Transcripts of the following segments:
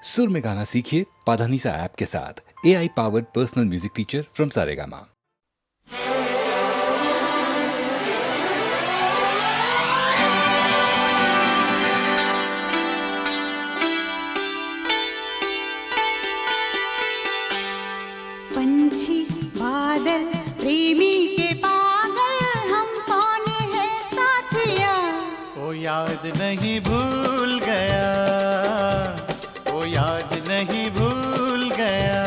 सुर में गाना सीखिए पाधानीसा ऐप के साथ। AI powered personal music teacher from Saregama. पंछी बादल प्रेमी के पागल, हम कौन है साथिया? ओ याद नहीं भूल गया, ओ याद नहीं भूल गया।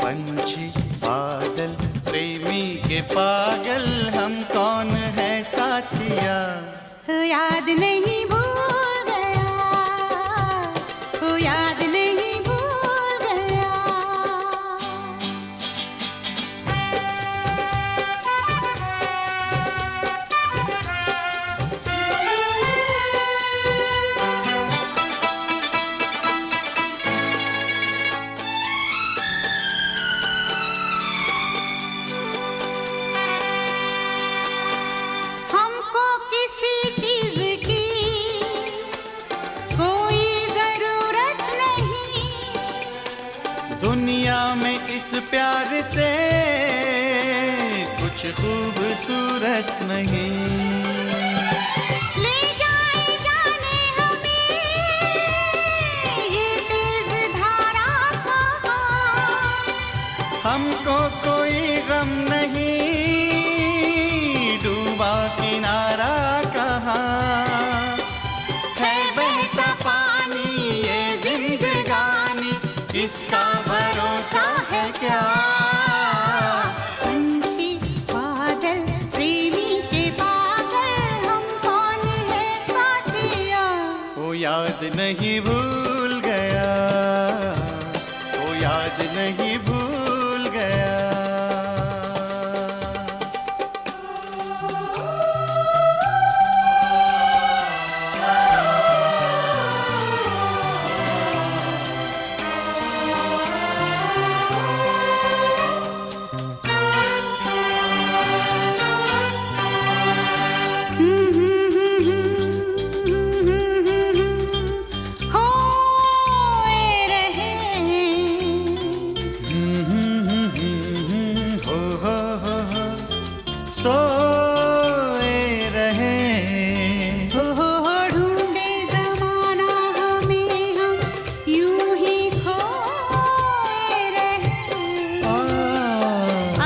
पंछी बादल प्रेमी के पागल, हम कौन है साथिया? याद नहीं भूल गया, ओ याद नहीं भूल गया। हमको किसी चीज की कोई जरूरत नहीं, दुनिया में इस प्यार से कुछ खूबसूरत नहीं। ले जाए जाने हमें ये तेज धारा कहाँ। हमको कोई गम नहीं, डूबा किनारा कहाँ है। बहता पानी ये जिंदगानी, इसका भरोसा है क्या? पंछी बादल प्रेमी के पागल, हम कौन है साथिया? ओ याद नहीं भूल गया, ओ याद नहीं भूल गया। खोए रहे हो सोए रहे। हो ढूंढे जमाना हमें, हम यूं ही खोए रहे।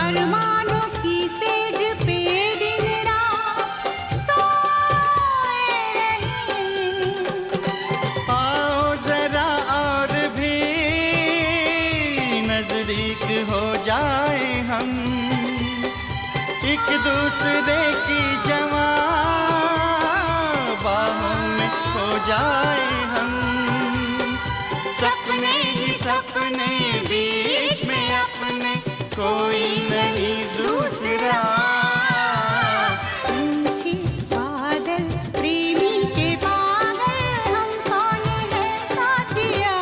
अरमानों की सेज पे दिन रात सोए रहे। आओ जरा और भी नजदीक हो जाए हम, एक दूसरे की जवां बाहों में खो जाए हम। सपने ही सपने बीच में अपने, कोई नहीं दूसरा। पंछी बादल प्रेमी के पागल, हम कौन है साथिया?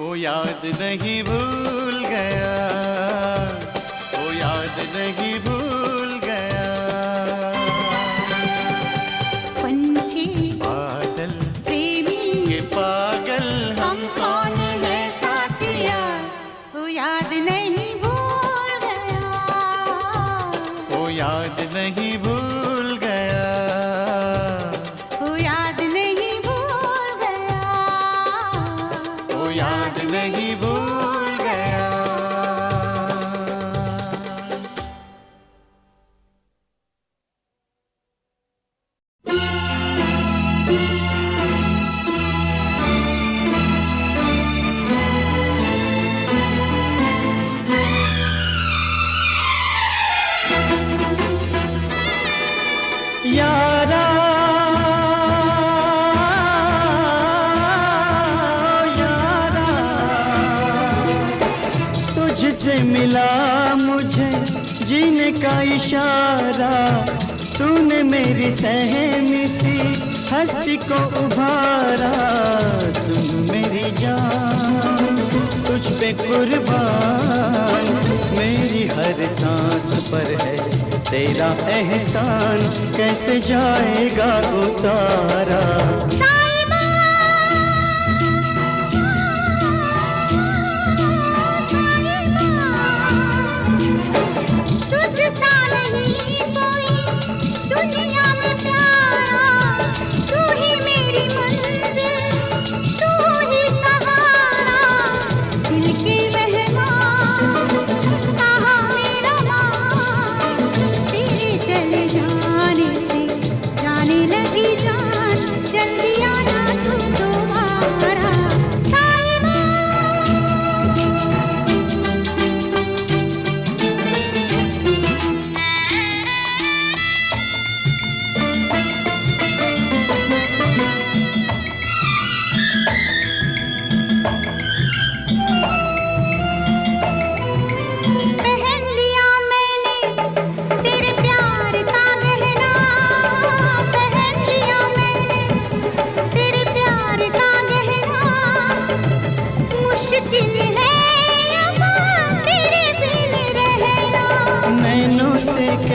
ओ याद नहीं भूल गया, ओ याद नहीं भूल गया। पंछी बादल प्रेमी के पागल, हम कौन है साथिया? ओ याद नहीं भूल गया, ओ याद नहीं भूल गया। ओ याद नहीं भूल गया, ओ याद नहीं भूल गया। यारा यारा, तुझसे मिला मुझे जीने का इशारा। तूने मेरी सहमी सी हस्ती को उभारा। सुन मेरी जान, तुझ पे कुर्बान, मेरी हर सांस पर है तेरा एहसान, कैसे जाएगा उतारा। साईं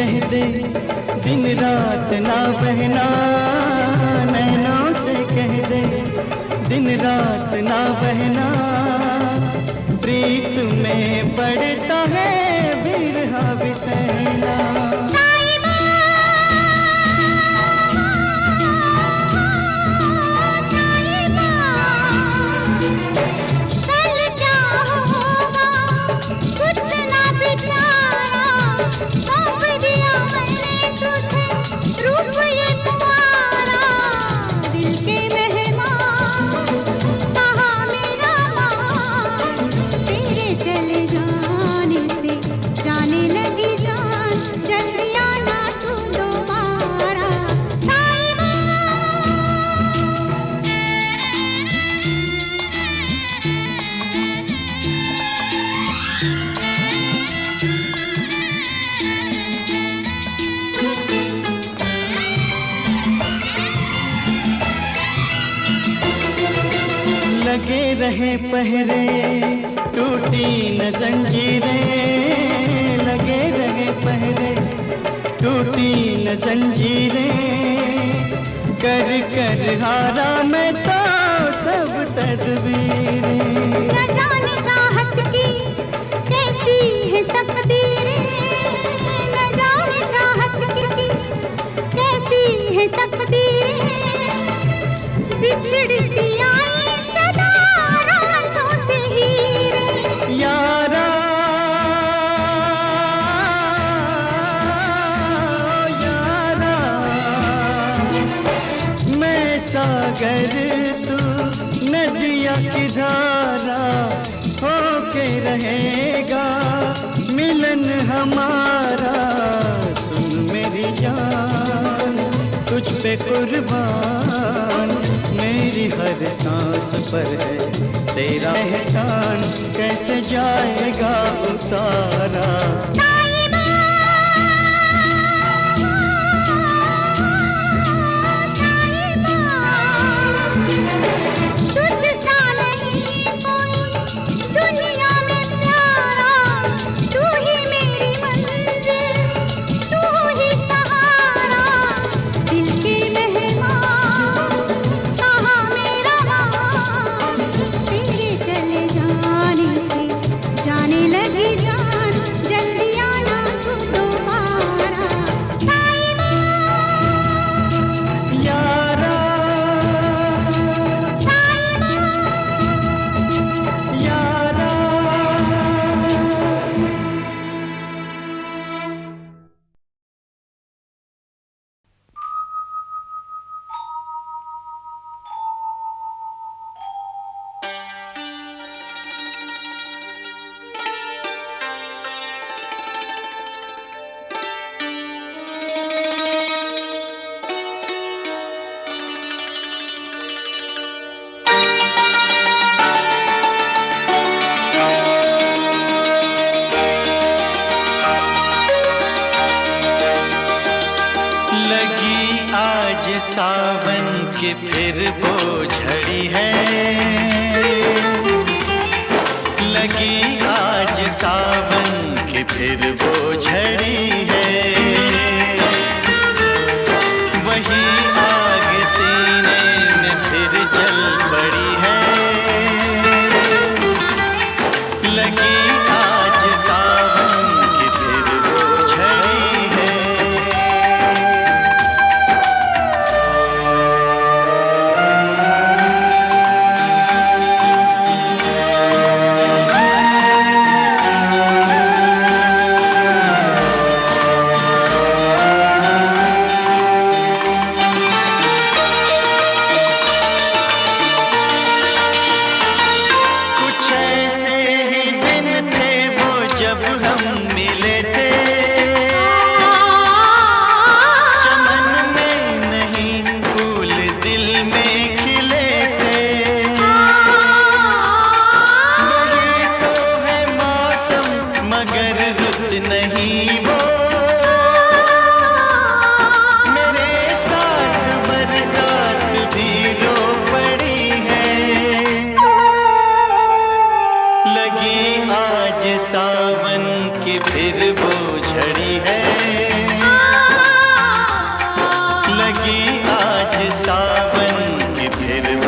कह दे दिन रात ना बहना, नैनों से कह दे दिन रात ना बहना, प्रीत में पड़ता है बिरहा बिसैना। लगे रहे पहरे टूटी न जंजीरें, लगे रहे पहरे टूटी न जंजीरें, कर कर हारा मैं तो सब तदबीरें। न जाने चाहत की कैसी है तकदीरें, न जाने चाहत की कैसी है तकदीरें, बिछड़ती आई सदा रांझों से हीरे। यारा यारा मैं सागर तू नदिया की धारा, होके रहेगा मिलन हमारा। सुन मेरी जान तुझ पे कुर्बान, मेरी हर सांस पर है तेरा एहसान, कैसे जाएगा उतारा। सावन की फिर वो झड़ी है, लगी आज सावन की फिर वो झड़ी है, वही आग सीने में फिर जल पड़ी है, लगी आज सावन की फिर वो झड़ी है।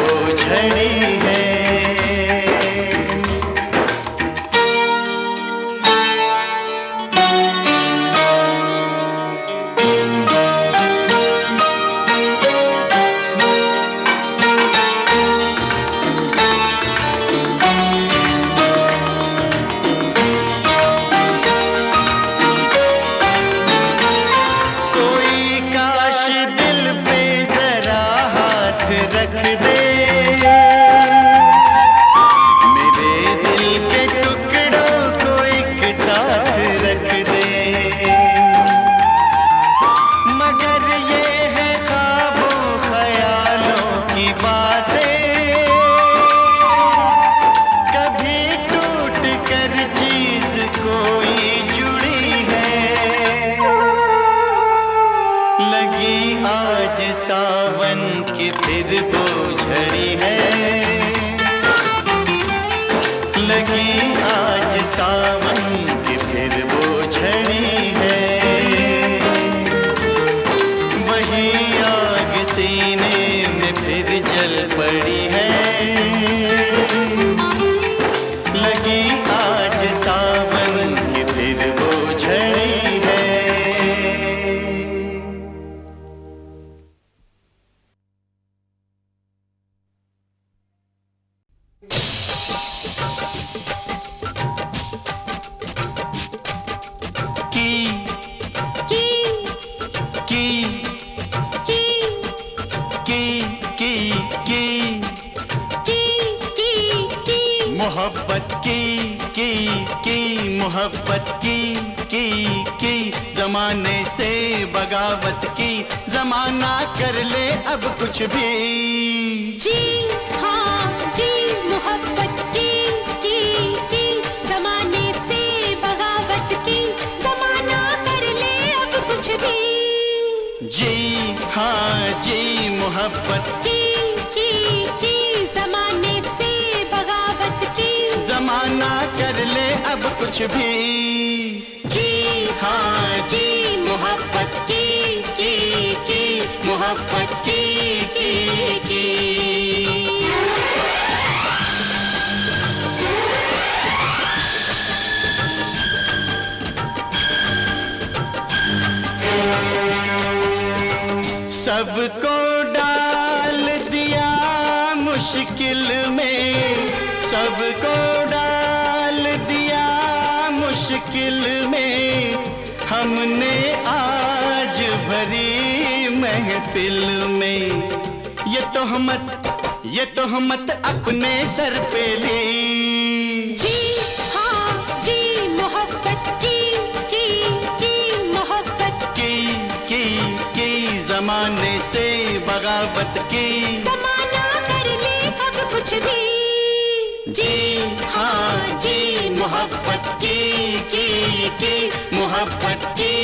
वो झड़ी है। मोहब्बत की जमाने से बगावत की, जमाना कर ले अब कुछ भी। जी हाँ जी, मोहब्बत की जमाने से बगावत की, जमाना कर ले अब कुछ भी। जी हाँ जी, मोहब्बत की जमाने से बगावत की, जमाना कर ले अब कुछ भी। जी हाँ जी, मोहब्बत की मोहब्बत की सबको डाल दिया मुश्किल में, सबको डाल दिया मुश्किल में, हमने आज भरी महफिल में ये तोहमत अपने सर पे ली। जी हाँ जी, मोहब्बत की मोहब्बत की जमाने से बगावत की, जमाना कर ले अब कुछ भी। जी हाँ जी, मोहब्बत की मोहब्बत की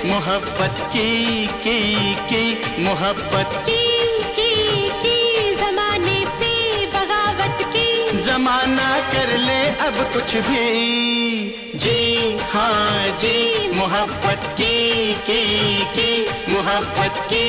मोहब्बत की मोहब्बत की जमाने से बगावत की, जमाना कर ले अब कुछ भी। जी हाँ जी, मोहब्बत की मोहब्बत की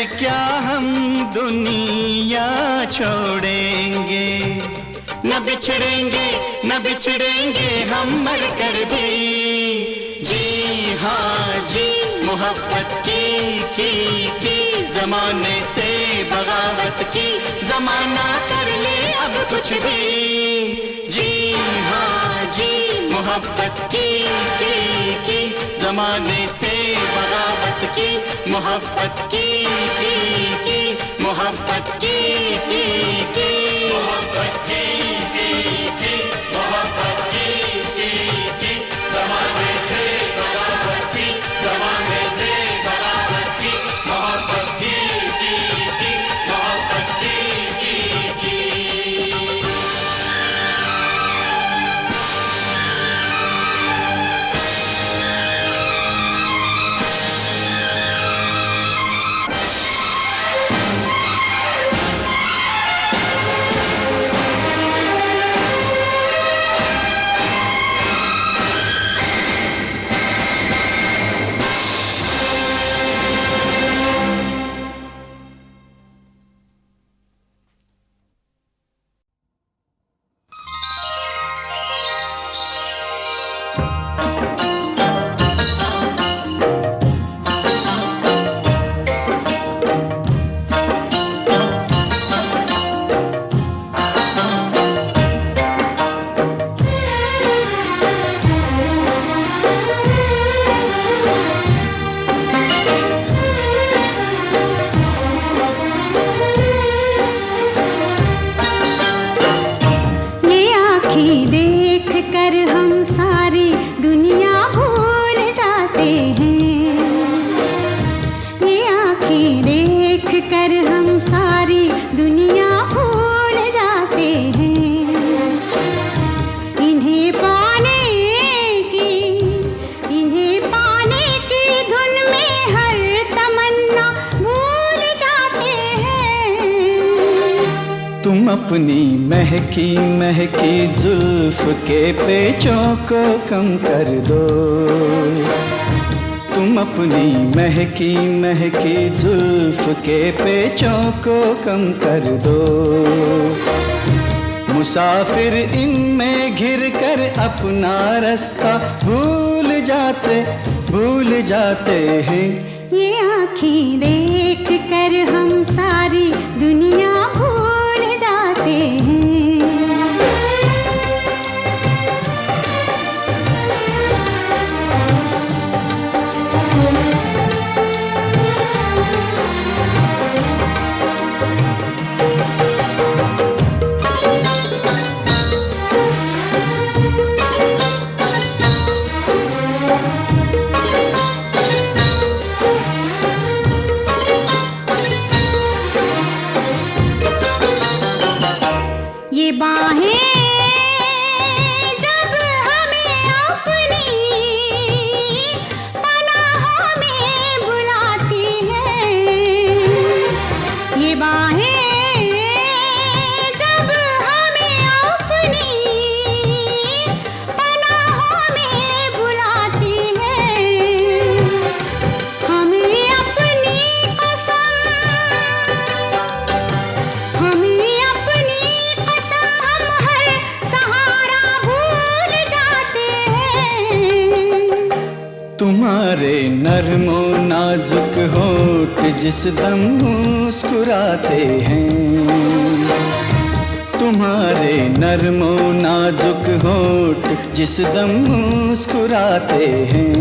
क्या हम दुनिया छोड़ेंगे, न बिछड़ेंगे न बिछड़ेंगे हम मर कर भी। जी हाँ जी मोहब्बत की जमाने से बगावत की, जमाना कर ले अब कुछ भी। जी हाँ जी मोहब्बत की जमाने से बगावत की, मोहब्बत की मोहब्बत की मोहब्बत की मोहब्बत की जमाने से बगावत की, जमाने से बगावत की, मोहब्बत की मोहब्बत की। अपनी महकी महकी जुल्फ के पेचों को कम कर दो, तुम अपनी महकी महकी जुल्फ के पेचों को कम कर दो। मुसाफिर इनमें घिर कर अपना रास्ता भूल जाते हैं। ये आँखें देख कर हम सारी दुनिया भूल जाते हैं। ये बाहें जब हमें अपनी पनाहों में बुलाती हैं, ये बाहें जब हमें अपनी पनाहों में बुलाती हैं, हमें अपनी कसम तुम्हारे नरमो नाजुक होठ जिस दम मुस्कुराते हैं, तुम्हारे नरमो नाजुक होठ जिस दम मुस्कुराते हैं।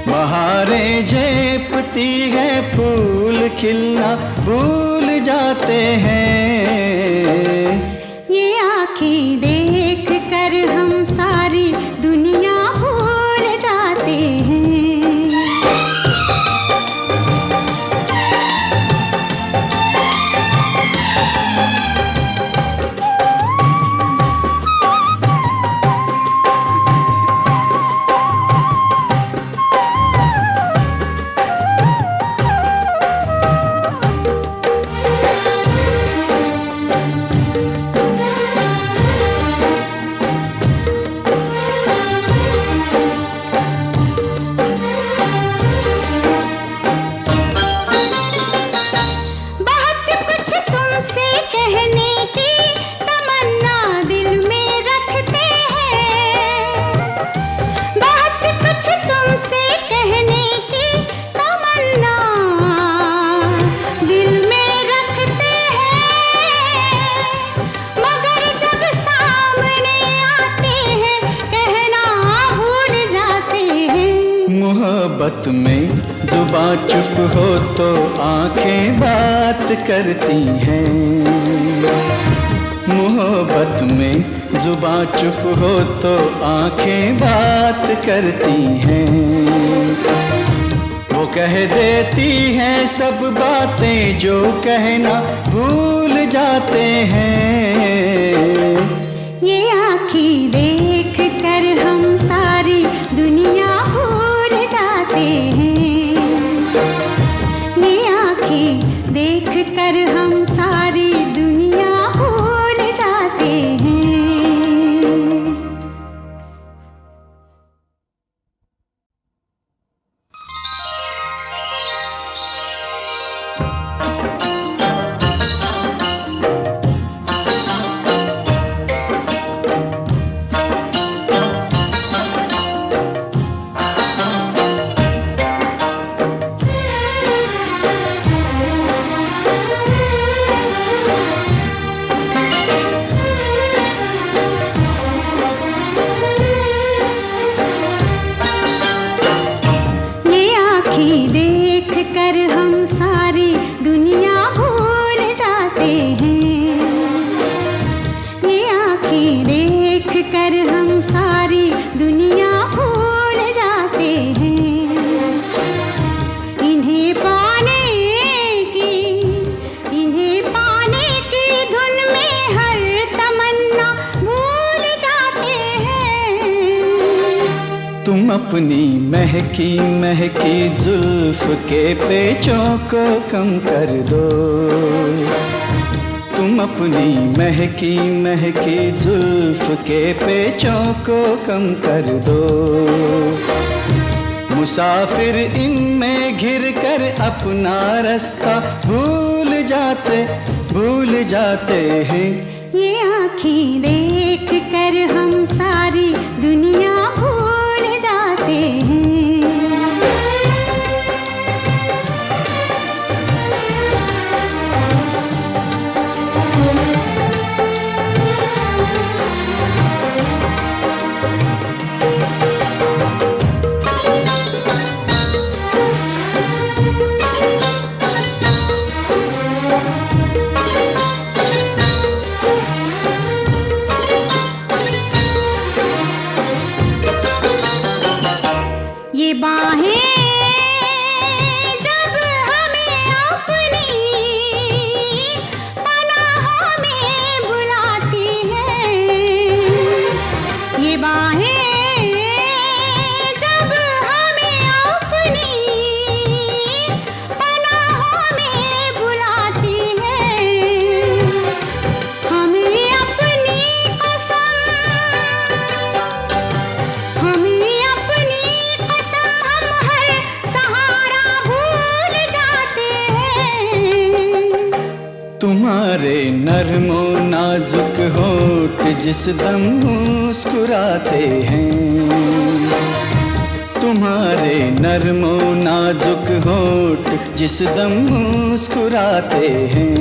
बहारें झेपती है फूल खिलना भूल जाते हैं। ये आँखें देख कर हम सारी दुनिया भूल जाते हैं। में जुबां चुप हो तो आंखें बात करती हैं। मोहब्बत में जुबां चुप हो तो आंखें बात करती हैं। वो कह देती हैं सब बातें जो कहना भूल जाते हैं। ये आँखें देख कर हम सारी दुनिया भूल जाते हैं। ये आँखें देख कर हम सारी दुनिया भूल जाते हैं। देख कर हम सारी दुनिया भूल जाते हैं। ये आँखें देख कर हम सारी दुनिया भूल जाते हैं। इन्हें पाने की धुन में हर तमन्ना भूल जाते हैं। तुम अपनी महकी महकी जुल्फ के पेचों को कम कर दो। तुम अपनी महकी महकी जुल्फ के पेचों को कम कर दो। मुसाफिर इनमें घिर कर अपना रास्ता भूल जाते हैं। ये आँखें देख कर हम सारी दुनिया भूल जाते हैं। ये बाहें जब हमें अपनी पनाहों में बुलाती हैं। ये बाहें जब हमें अपनी पनाहों में बुलाती हैं। हमें अपनी कसम तुम्हारे नरमो नाजुक होठ जिस दम मुस्कुराते हैं। तुम्हारे नरमो नाजुक होठ जिस दम मुस्कुराते हैं।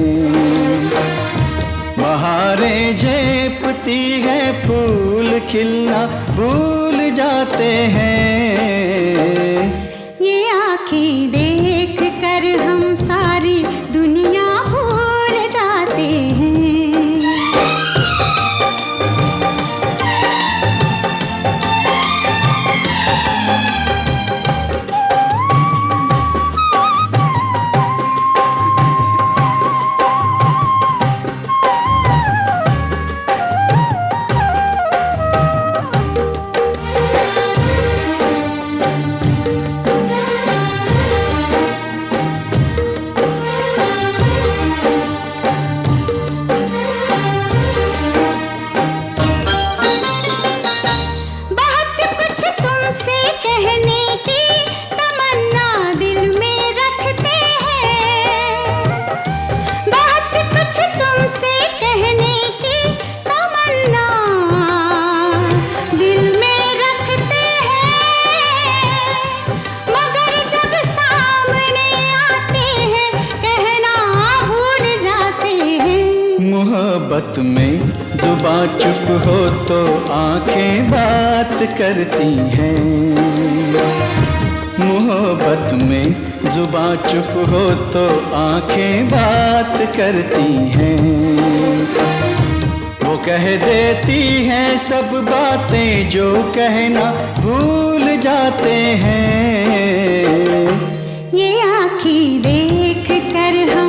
बहारें झेपती है फूल खिलना भूल जाते हैं। ये आँखें देख कर हम सारी दुनिया भूल जाते हैं। मोहब्बत में जुबां चुप हो तो आंखें बात करती हैं। मोहब्बत में जुबां चुप हो तो आंखें बात करती हैं, वो कह देती हैं सब बातें जो कहना भूल जाते हैं। ये आँखें देख कर हम